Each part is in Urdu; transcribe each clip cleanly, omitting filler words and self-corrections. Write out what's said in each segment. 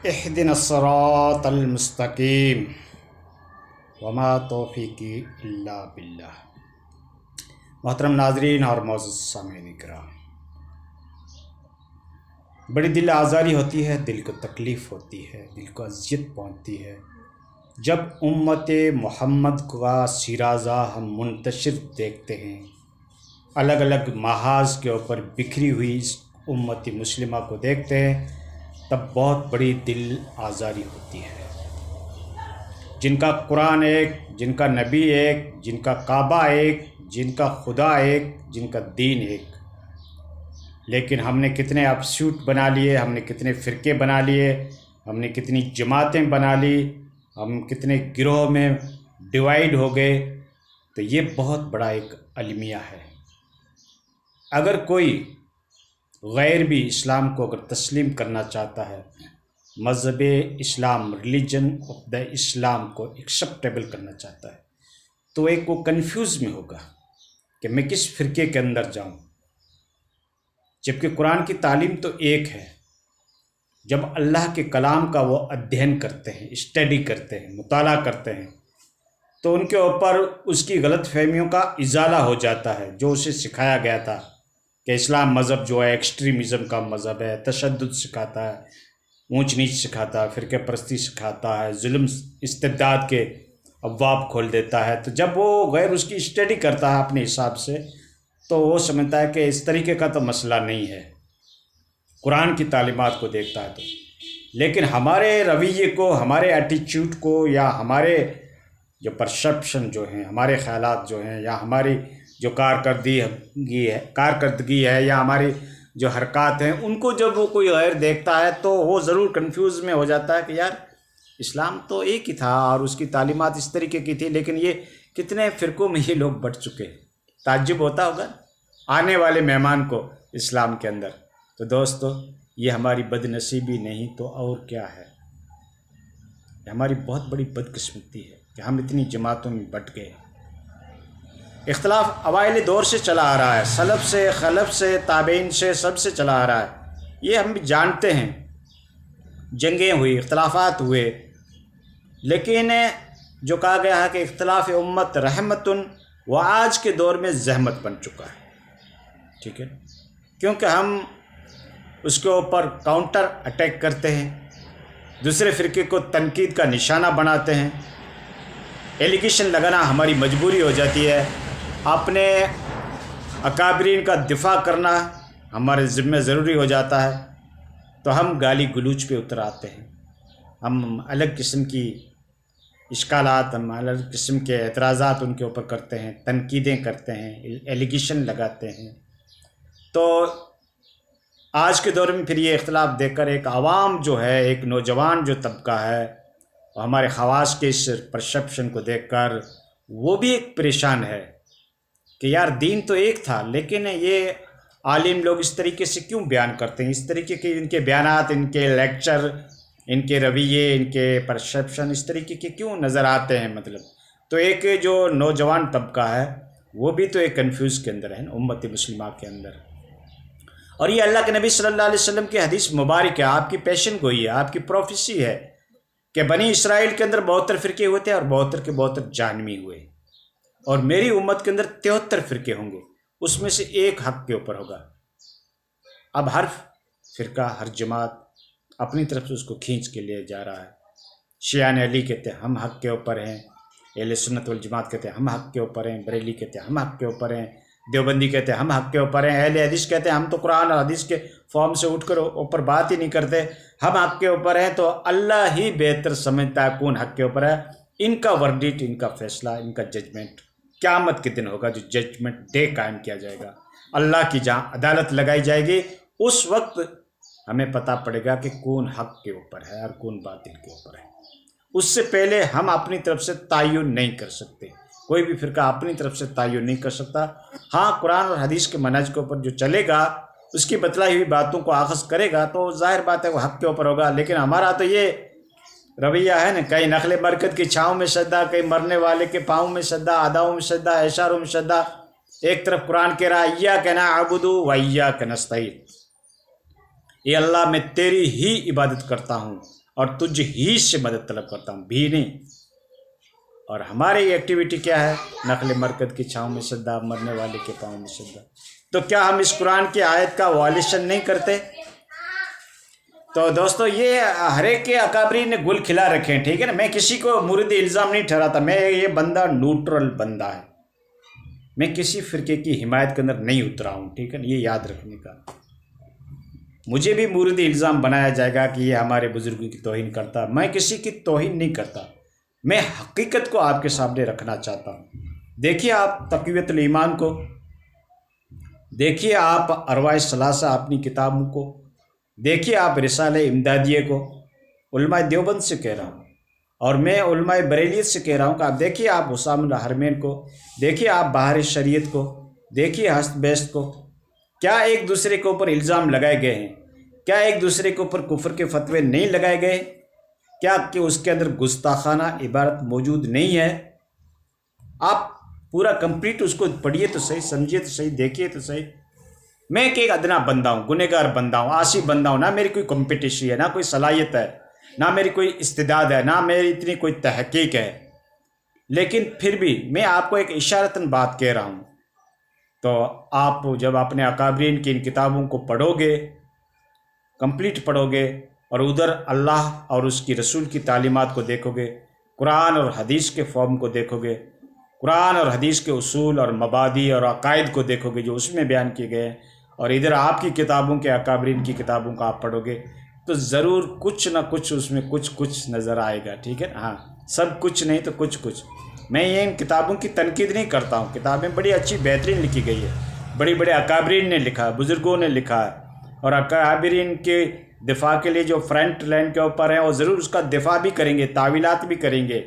اهدنا الصراط المستقیم وما توفیقی الا باللہ۔ محترم ناظرین اور معزز سامعین کرام، بڑی دل آزاری ہوتی ہے، دل کو تکلیف ہوتی ہے، دل کو اذیت پہنچتی ہے جب امت محمد کا سیرازہ ہم منتشر دیکھتے ہیں، الگ الگ محاذ کے اوپر بکھری ہوئی اس امت مسلمہ کو دیکھتے ہیں، تب بہت بڑی دل آزاری ہوتی ہے۔ جن کا قرآن ایک، جن کا نبی ایک، جن کا کعبہ ایک، جن کا خدا ایک، جن کا دین ایک، لیکن ہم نے کتنے اپسیوٹ بنا لیے، ہم نے کتنے فرقے بنا لیے، ہم نے کتنی جماعتیں بنا لی، ہم کتنے گروہ میں ڈیوائیڈ ہو گئے۔ تو یہ بہت بڑا ایک المیہ ہے۔ اگر کوئی غیر بھی اسلام کو اگر تسلیم کرنا چاہتا ہے، مذہب اسلام، ریلیجن آف دا اسلام کو ایکسیپٹیبل کرنا چاہتا ہے، تو ایک وہ کنفیوز میں ہوگا کہ میں کس فرقے کے اندر جاؤں، جبکہ قرآن کی تعلیم تو ایک ہے۔ جب اللہ کے کلام کا وہ ادھین کرتے ہیں، اسٹڈی کرتے ہیں، مطالعہ کرتے ہیں، تو ان کے اوپر اس کی غلط فہمیوں کا ازالہ ہو جاتا ہے۔ جو اسے سکھایا گیا تھا کہ اسلام مذہب جو ہے ایکسٹریمزم کا مذہب ہے، تشدد سکھاتا ہے، اونچ نیچ سکھاتا ہے، فرقہ پرستی سکھاتا ہے، ظلم استبداد کے ابواب کھول دیتا ہے، تو جب وہ غیر اس کی اسٹڈی کرتا ہے اپنے حساب سے، تو وہ سمجھتا ہے کہ اس طریقے کا تو مسئلہ نہیں ہے، قرآن کی تعلیمات کو دیکھتا ہے تو۔ لیکن ہمارے رویے کو، ہمارے ایٹیچیوڈ کو، یا ہمارے جو پرسیپشن جو ہیں، ہمارے خیالات جو ہیں، یا ہماری جو کارکردگی ہے، یا ہماری جو حرکات ہیں، ان کو جب وہ کوئی غیر دیکھتا ہے تو وہ ضرور کنفیوز میں ہو جاتا ہے کہ یار اسلام تو ایک ہی تھا اور اس کی تعلیمات اس طریقے کی تھی، لیکن یہ کتنے فرقوں میں یہ لوگ بٹ چکے۔ تعجب ہوتا ہوگا آنے والے مہمان کو اسلام کے اندر۔ تو دوستو، یہ ہماری بد نصیبی نہیں تو اور کیا ہے، یہ ہماری بہت بڑی بدقسمتی ہے کہ ہم اتنی جماعتوں میں بٹ گئے۔ اختلاف اوائل دور سے چلا آ رہا ہے، سلف سے، خلف سے، تابعین سے، سب سے چلا آ رہا ہے، یہ ہم بھی جانتے ہیں۔ جنگیں ہوئی، اختلافات ہوئے، لیکن جو کہا گیا ہے کہ اختلاف امت رحمتن، وہ آج کے دور میں زحمت بن چکا ہے، ٹھیک ہے، کیونکہ ہم اس کے اوپر کاؤنٹر اٹیک کرتے ہیں، دوسرے فرقے کو تنقید کا نشانہ بناتے ہیں، ایلیگیشن لگانا ہماری مجبوری ہو جاتی ہے، اپنے اکابرین کا دفاع کرنا ہمارے ذمہ ضروری ہو جاتا ہے، تو ہم گالی گلوچ پہ اتر آتے ہیں، ہم الگ قسم کی اشکالات، ہم الگ قسم کے اعتراضات ان کے اوپر کرتے ہیں، تنقیدیں کرتے ہیں، ایلیگیشن لگاتے ہیں۔ تو آج کے دور میں پھر یہ اختلاف دیکھ کر ایک عوام جو ہے، ایک نوجوان جو طبقہ ہے، ہمارے خواص کے اس پرسیپشن کو دیکھ کر وہ بھی ایک پریشان ہے کہ یار دین تو ایک تھا، لیکن یہ عالم لوگ اس طریقے سے کیوں بیان کرتے ہیں، اس طریقے کے ان کے بیانات، ان کے لیکچر، ان کے رویے، ان کے پرسیپشن اس طریقے کے کیوں نظر آتے ہیں، مطلب۔ تو ایک جو نوجوان طبقہ ہے وہ بھی تو ایک کنفیوز کے اندر ہے امت مسلمہ کے اندر۔ اور یہ اللہ کے نبی صلی اللہ علیہ وسلم کی حدیث مبارک ہے، آپ کی پیشن گوئی ہے، آپ کی پروفیسی ہے کہ بنی اسرائیل کے اندر 72 فرقے ہوئے تھے اور 72 کے 72 جہنمی ہوئے، اور میری امت کے اندر 73 فرقے ہوں گے، اس میں سے ایک حق کے اوپر ہوگا۔ اب ہر فرقہ، ہر جماعت اپنی طرف سے اس کو کھینچ کے لے جا رہا ہے۔ شیعان علی کہتے ہیں ہم حق کے اوپر ہیں، اہل سنت والجماعت کہتے ہیں ہم حق کے اوپر ہیں، بریلی کہتے ہیں ہم حق کے اوپر ہیں، دیوبندی کہتے ہیں ہم حق کے اوپر ہیں، اہل حدیث کہتے ہیں ہم تو قرآن اور حدیث کے فارم سے اٹھ کر اوپر بات ہی نہیں کرتے، ہم حق کے اوپر ہیں۔ تو اللہ ہی بہتر سمجھتا ہے کون حق کے اوپر ہے۔ ان کا ورڈکٹ، ان کا فیصلہ، ان کا ججمنٹ قیامت کے دن ہوگا، جو ججمنٹ ڈے قائم کیا جائے گا، اللہ کی جہاں عدالت لگائی جائے گی، اس وقت ہمیں پتہ پڑے گا کہ کون حق کے اوپر ہے اور کون باطل کے اوپر ہے۔ اس سے پہلے ہم اپنی طرف سے تعین نہیں کر سکتے، کوئی بھی فرقہ اپنی طرف سے تعین نہیں کر سکتا۔ ہاں، قرآن اور حدیث کے منہج کے اوپر جو چلے گا، اس کی بتلائی ہوئی باتوں کو آخذ کرے گا، تو ظاہر بات ہے وہ حق کے اوپر ہوگا۔ لیکن ہمارا تو یہ رویہ ہے نا، کہیں نخل برکت کی چھاؤں میں سجدہ، کہیں مرنے والے کے پاؤں میں سجدہ، اداؤں میں سجدہ، اشاروں میں سجدہ۔ ایک طرف قرآن کہہ رہا ہے ایاک نعبد و ایاک نستعین، اے اللہ میں تیری ہی عبادت کرتا ہوں اور تجھ ہی سے مدد طلب کرتا ہوں، بھی نہیں۔ اور ہماری ایکٹیویٹی کیا ہے؟ نخل مرکز کی چھاؤں میں سجدہ، مرنے والے کے پاؤں میں سجدہ۔ تو کیا ہم اس قرآن کی آیت کا وائلیشن نہیں کرتے؟ تو دوستو یہ ہر ایک کے اکابرین نے گل کھلا رکھے ہیں، ٹھیک ہے نا۔ میں کسی کو مورد الزام نہیں ٹھہراتا، میں یہ بندہ نیوٹرل بندہ ہے، میں کسی فرقے کی حمایت کے اندر نہیں اترا ہوں، ٹھیک ہے نا، یہ یاد رکھنے کا۔ مجھے بھی مورد الزام بنایا جائے گا کہ یہ ہمارے بزرگوں کی توہین کرتا، میں کسی کی توہین نہیں کرتا، میں حقیقت کو آپ کے سامنے رکھنا چاہتا ہوں۔ دیکھیے آپ تقویت الایمان کو، دیکھیے آپ ارواح ثلاثہ اپنی کتابوں کو، دیکھیے آپ رسالہ امدادیہ کو، علماء دیوبند سے کہہ رہا ہوں، اور میں علماء بریلیت سے کہہ رہا ہوں کہ آپ دیکھیے آپ حسام الحرمین کو، دیکھیے آپ بہار شریعت کو، دیکھیے ہست بیست کو، کیا ایک دوسرے کے اوپر الزام لگائے گئے ہیں؟ کیا ایک دوسرے کے اوپر کفر کے فتوے نہیں لگائے گئے؟ کیا کہ اس کے اندر گستاخانہ عبارت موجود نہیں ہے؟ آپ پورا کمپلیٹ اس کو پڑھیے تو صحیح، سمجھیے تو صحیح، دیکھیے تو صحیح۔ میں ایک ادنا بندہ ہوں، گنہگار بندہ ہوں، عاصی بندہ ہوں، نہ میری کوئی کمپٹیشن ہے، نہ کوئی صلاحیت ہے، نہ میری کوئی استعداد ہے، نہ میری اتنی کوئی تحقیق ہے، لیکن پھر بھی میں آپ کو ایک اشارتاً بات کہہ رہا ہوں۔ تو آپ جب اپنے اکابرین کی ان کتابوں کو پڑھو گے، کمپلیٹ پڑھو گے، اور ادھر اللہ اور اس کی رسول کی تعلیمات کو دیکھو گے، قرآن اور حدیث کے فارم کو دیکھو گے، قرآن اور حدیث کے اصول اور مبادی اور عقائد کو دیکھو گے جو اس میں بیان کیے گئے ہیں، اور ادھر آپ کی کتابوں کے اکابرین کی کتابوں کا آپ پڑھو گے، تو ضرور کچھ نہ کچھ اس میں کچھ نظر آئے گا، ٹھیک ہے نا۔ ہاں، سب کچھ نہیں تو کچھ۔ میں یہ ان کتابوں کی تنقید نہیں کرتا ہوں، کتابیں بڑی اچھی بہترین لکھی گئی ہے، بڑے بڑے اکابرین نے لکھا ہے، بزرگوں نے لکھا ہے، اور اکابرین کے دفاع کے لیے جو فرنٹ لائن کے اوپر ہیں وہ ضرور اس کا دفاع بھی کریں گے، تعویلات بھی کریں گے۔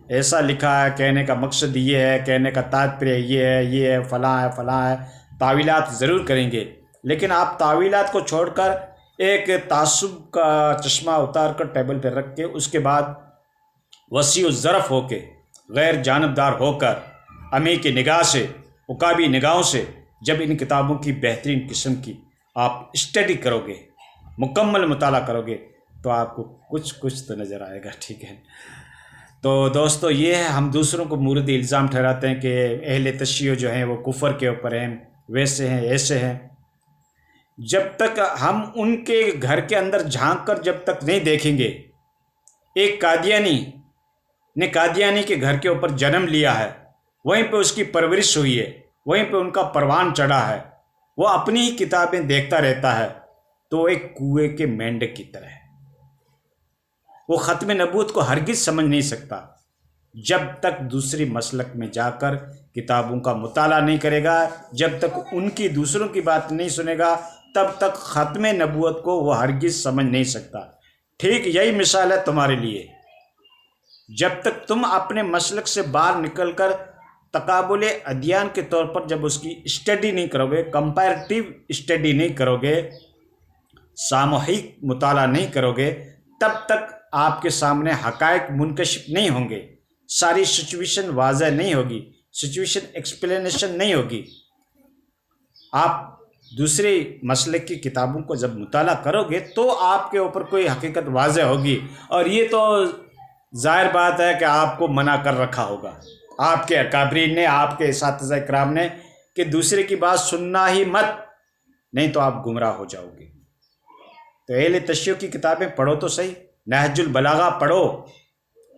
ایسا لکھا ہے، کہنے کا مقصد یہ ہے، کہنے کا تاتپریہ یہ ہے، فلاں ہے، تعویلات ضرور کریں گے، لیکن آپ تعویلات کو چھوڑ کر ایک تعصب کا چشمہ اتار کر ٹیبل پہ رکھ کے اس کے بعد وسیع الظرف ہو کے، غیر جانبدار ہو کر، امی کی نگاہ سے، عقابی نگاہوں سے جب ان کتابوں کی بہترین قسم کی آپ اسٹڈی کرو گے، مکمل مطالعہ کرو گے، تو آپ کو کچھ تو نظر آئے گا، ٹھیک ہے۔ تو دوستو یہ ہے، ہم دوسروں کو مورد الزام ٹھہراتے ہیں کہ اہل تشیع جو ہیں وہ کفر کے اوپر ہیں، ویسے ہیں، ایسے ہیں۔ جب تک ہم ان کے گھر کے اندر جھانک کر جب تک نہیں دیکھیں گے، ایک قادیانی نے قادیانی کے گھر کے اوپر جنم لیا ہے، وہیں پہ اس کی پرورش ہوئی ہے، وہیں پہ ان کا پروان چڑھا ہے، وہ اپنی ہی کتابیں دیکھتا رہتا ہے، تو وہ ایک کنویں کے مینڈک کی طرح ہے۔ وہ ختم نبوت کو ہرگز سمجھ نہیں سکتا جب تک دوسری مسلک میں جا کر کتابوں کا مطالعہ نہیں کرے گا، جب تک ان کی دوسروں کی بات نہیں سنے گا، تب تک ختم نبوت کو وہ ہرگز سمجھ نہیں سکتا۔ ٹھیک یہی مثال ہے تمہارے لیے، جب تک تم اپنے مسلک سے باہر نکل کر تقابل ادیان کے طور پر جب اس کی اسٹڈی نہیں کرو گے، کمپیریٹیو اسٹڈی نہیں کرو گے، ساموہک مطالعہ نہیں کرو گے، تب تک آپ کے سامنے حقائق منکشف نہیں ہوں گے، ساری سچویشن واضح نہیں ہوگی، سچویشن ایکسپلینیشن نہیں ہوگی۔ آپ دوسرے مسلک کی کتابوں کو جب مطالعہ کرو گے تو آپ کے اوپر کوئی حقیقت واضح ہوگی، اور یہ تو ظاہر بات ہے کہ آپ کو منع کر رکھا ہوگا آپ کے اکابرین نے، آپ کے اساتذہ کرام نے، کہ دوسرے کی بات سننا ہی مت، نہیں تو آپ گمراہ ہو جاؤ گے۔ تو اہل تشیع کی کتابیں پڑھو تو صحیح، نہج البلاغہ پڑھو،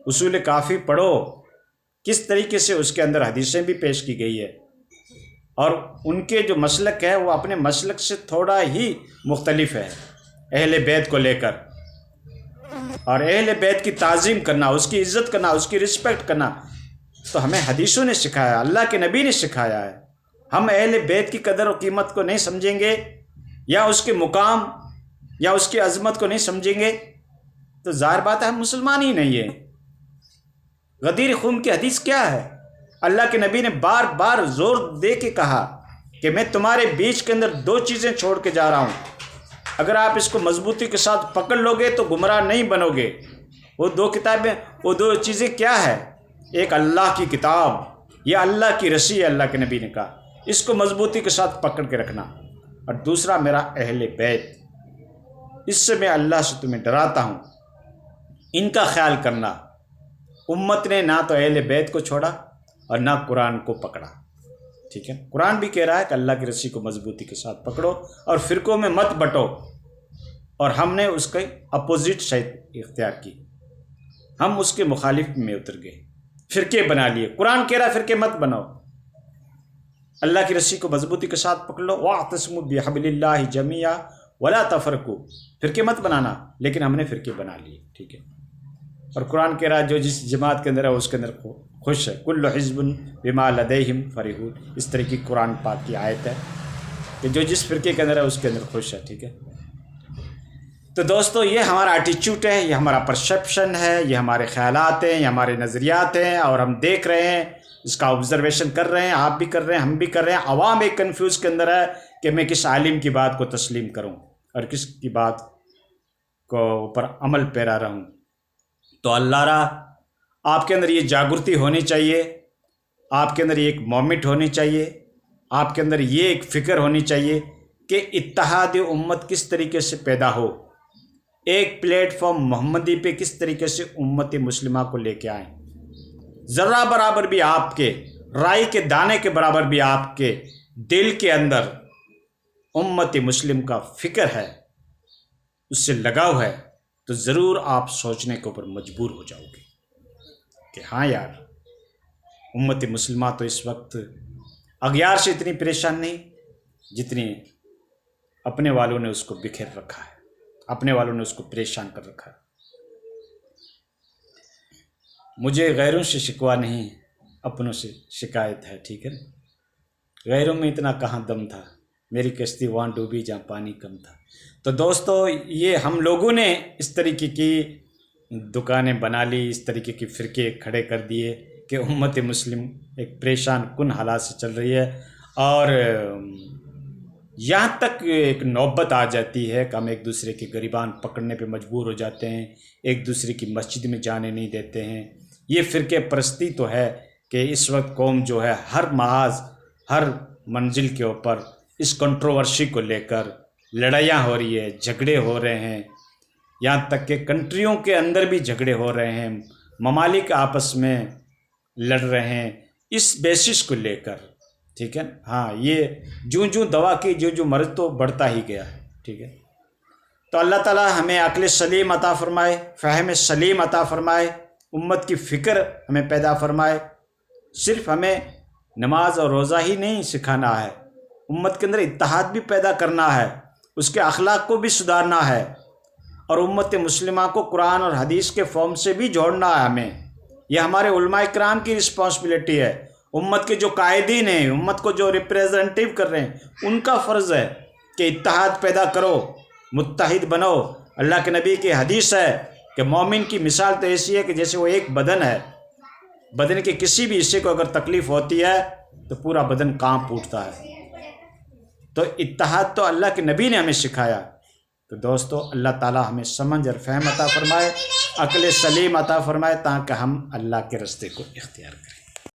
اصول کافی پڑھو، کس طریقے سے اس کے اندر حدیثیں بھی پیش کی گئی ہے، اور ان کے جو مسلک ہے وہ اپنے مسلک سے تھوڑا ہی مختلف ہے اہل بیت کو لے کر، اور اہل بیت کی تعظیم کرنا، اس کی عزت کرنا، اس کی رسپیکٹ کرنا تو ہمیں حدیثوں نے سکھایا، اللہ کے نبی نے سکھایا ہے۔ ہم اہل بیت کی قدر و قیمت کو نہیں سمجھیں گے، یا اس کے مقام یا اس کی عظمت کو نہیں سمجھیں گے، تو ظاہر بات ہے ہم مسلمان ہی نہیں ہیں۔ غدیر خون کی حدیث کیا ہے؟ اللہ کے نبی نے بار بار زور دے کے کہا کہ میں تمہارے بیچ کے اندر دو چیزیں چھوڑ کے جا رہا ہوں، اگر آپ اس کو مضبوطی کے ساتھ پکڑ لو گے تو گمراہ نہیں بنو گے۔ وہ دو کتابیں، وہ دو چیزیں کیا ہے؟ ایک اللہ کی کتاب، یا اللہ کی رسی ہے، اللہ کے نبی نے کہا اس کو مضبوطی کے ساتھ پکڑ کے رکھنا، اور دوسرا میرا اہل بیت، اس سے میں اللہ سے تمہیں ڈراتا ہوں ان کا خیال کرنا۔ امت نے نہ تو اہل بیت کو چھوڑا اور نہ قرآن کو پکڑا، ٹھیک ہے۔ قرآن بھی کہہ رہا ہے کہ اللہ کی رسی کو مضبوطی کے ساتھ پکڑو اور فرقوں میں مت بٹو، اور ہم نے اس کے اپوزٹ سائڈ اختیار کی، ہم اس کے مخالف میں اتر گئے، فرقے بنا لیے۔ قرآن کہہ رہا ہے فرقے مت بناؤ، اللہ کی رسی کو مضبوطی کے ساتھ پکڑ لو، وَاعْتَصِمُوا بِحَبْلِ اللَّهِ جَمِيعًا وَلَا تَفَرَّقُوا، فرقے مت بنانا، لیکن ہم نے فرقے بنا لیے، ٹھیک ہے۔ اور قرآن کہہ رہا ہے جو جس جماعت کے اندر ہے اس کے اندر خوش ہے، کل حزب بما لدیہم فرحون، اس طرح کی قرآن پاک کی آیت ہے کہ جو جس فرقے کے اندر ہے اس کے اندر خوش ہے، ٹھیک ہے۔ تو دوستو یہ ہمارا ایٹیچیوڈ ہے، یہ ہمارا پرسیپشن ہے، یہ ہمارے خیالات ہیں، یہ ہمارے نظریات ہیں، اور ہم دیکھ رہے ہیں، اس کا آبزرویشن کر رہے ہیں، آپ بھی کر رہے ہیں، ہم بھی کر رہے ہیں۔ عوام ایک کنفیوز کے اندر ہے کہ میں کس عالم کی بات کو تسلیم کروں اور کس کی بات کو اوپر عمل پیرا رہوں۔ تو اللہ را آپ کے اندر یہ جاگرتی ہونی چاہیے، آپ کے اندر یہ ایک مومنٹ ہونی چاہیے، آپ کے اندر یہ ایک فکر ہونی چاہیے کہ اتحاد امت کس طریقے سے پیدا ہو، ایک پلیٹ فارم محمدی پہ کس طریقے سے امت مسلمہ کو لے کے آئیں۔ ذرہ برابر بھی آپ کے رائی کے دانے کے برابر بھی آپ کے دل کے اندر امت مسلم کا فکر ہے، اس سے لگاؤ ہے، تو ضرور آپ سوچنے کے اوپر مجبور ہو جاؤ گے کہ ہاں یار، امت مسلمہ تو اس وقت اغیار سے اتنی پریشان نہیں جتنی اپنے والوں نے اس کو بکھیر رکھا ہے، اپنے والوں نے اس کو پریشان کر رکھا ہے۔ مجھے غیروں سے شکوہ نہیں، اپنوں سے شکایت ہے، ٹھیک ہے۔ غیروں میں اتنا کہاں دم تھا، میری کشتی وہاں ڈوبی جہاں پانی کم تھا۔ تو دوستو یہ ہم لوگوں نے اس طریقے کی دکانیں بنا لی، اس طریقے کی فرقے کھڑے کر دیے کہ امت مسلم ایک پریشان کن حالات سے چل رہی ہے، اور یہاں تک ایک نوبت آ جاتی ہے کہ ہم ایک دوسرے کے گریبان پکڑنے پہ مجبور ہو جاتے ہیں، ایک دوسرے کی مسجد میں جانے نہیں دیتے ہیں۔ یہ فرقے پرستی تو ہے کہ اس وقت قوم جو ہے ہر محاذ ہر منزل کے اوپر اس کنٹروورسی کو لے کر لڑائیاں ہو رہی ہے، جھگڑے ہو رہے ہیں، یہاں تک کہ کنٹریوں کے اندر بھی جھگڑے ہو رہے ہیں، ممالک آپس میں لڑ رہے ہیں اس بیسس کو لے کر، ٹھیک ہے۔ ہاں یہ جوں دوا کی جو مرض تو بڑھتا ہی گیا ہے، ٹھیک ہے۔ تو اللہ تعالیٰ ہمیں عقل سلیم عطا فرمائے، فہم سلیم عطا فرمائے، امت کی فکر ہمیں پیدا فرمائے۔ صرف ہمیں نماز اور روزہ ہی نہیں سکھانا ہے، امت کے اندر اتحاد بھی پیدا کرنا ہے، اس کے اخلاق کو بھی سدھارنا ہے، اور امت مسلمہ کو قرآن اور حدیث کے فارم سے بھی جوڑنا ہے ہمیں۔ یہ ہمارے علماء کرام کی رسپانسبلٹی ہے، امت کے جو قائدین ہیں، امت کو جو ریپریزنٹیو کر رہے ہیں، ان کا فرض ہے کہ اتحاد پیدا کرو، متحد بنو۔ اللہ کے نبی کی حدیث ہے کہ مومن کی مثال تو ایسی ہے کہ جیسے وہ ایک بدن ہے، بدن کے کسی بھی حصے کو اگر تکلیف ہوتی ہے تو پورا بدن کانپ اٹھتا ہے۔ تو اتحاد تو اللہ کے نبی نے ہمیں سکھایا۔ تو دوستو اللہ تعالیٰ ہمیں سمجھ اور فہم عطا فرمائے، عقل سلیم عطا فرمائے، تاکہ ہم اللہ کے راستے کو اختیار کریں۔